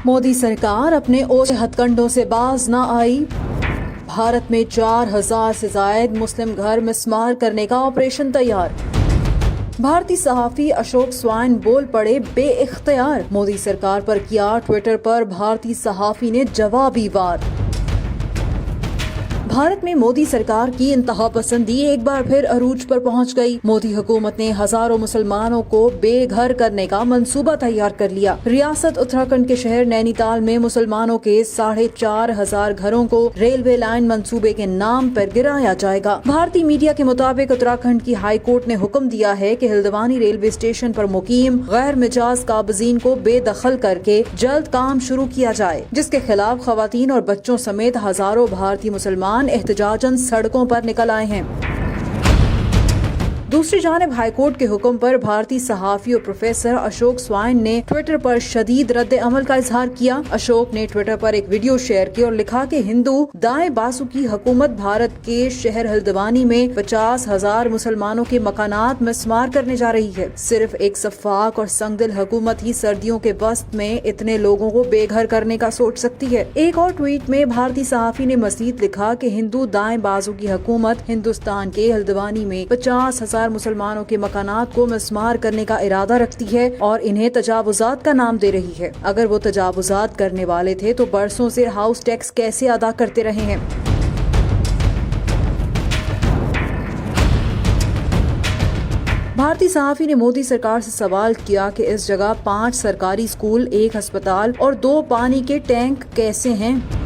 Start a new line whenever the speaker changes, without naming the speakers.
मोदी सरकार अपने ओछे हथकंडों से बाज न आई। भारत में 4000 से जायद मुस्लिम घर मिसमार करने का ऑपरेशन तैयार। भारतीय सहाफी अशोक स्वाइन बोल पड़े बेइख्तियार। मोदी सरकार पर किया ट्विटर पर भारतीय सहाफी ने जवाबी वार। भारत में मोदी सरकार की इंतहा पसंदी एक बार फिर अरूज पर पहुंच गई। मोदी हुकूमत ने हजारों मुसलमानों को बेघर करने का मंसूबा तैयार कर लिया। रियासत उत्तराखंड के शहर नैनीताल में मुसलमानों के 4500 घरों को रेलवे लाइन मंसूबे के नाम पर गिराया जाएगा। भारतीय मीडिया के मुताबिक उत्तराखंड की हाई कोर्ट ने हुक्म दिया है कि हिल्दवानी रेलवे स्टेशन पर मुकीम गैर मिजाज काबजीन को बेदखल करके जल्द काम शुरू किया जाए, जिसके खिलाफ खवातीन और बच्चों समेत हजारों भारतीय मुसलमान एहतजाजन सड़कों पर निकल आए हैं। दूसरी जानिब हाईकोर्ट के हुक्म पर भारतीय सहाफी और प्रोफेसर अशोक स्वाइन ने ट्विटर पर शदीद रद्द अमल का इजहार किया। अशोक ने ट्विटर पर एक वीडियो शेयर की और लिखा कि हिंदू दाएं बाजू की हुकूमत भारत के शहर हल्द्वानी में 50,000 मुसलमानों के मकानात मिसमार करने जा रही है। सिर्फ एक सफाक और संगदिल हुकूमत ही सर्दियों के वस्त में इतने लोगों को बेघर करने का सोच सकती है। एक और ट्वीट में भारतीय सहाफी ने मजीद लिखा कि हिंदू दाएं बाजू की हुकूमत हिंदुस्तान के हल्द्वानी में 50,000 मुसलमानों के मकानात को मिसमार करने का इरादा रखती है और इन्हें तजावुजात का नाम दे रही है। अगर वो तजावुजात करने वाले थे तो बरसों से हाउस टैक्स कैसे अदा करते रहे हैं। भारतीय सहाफी ने मोदी सरकार से सवाल किया कि इस जगह 5 सरकारी स्कूल, 1 अस्पताल और 2 पानी के टैंक कैसे हैं।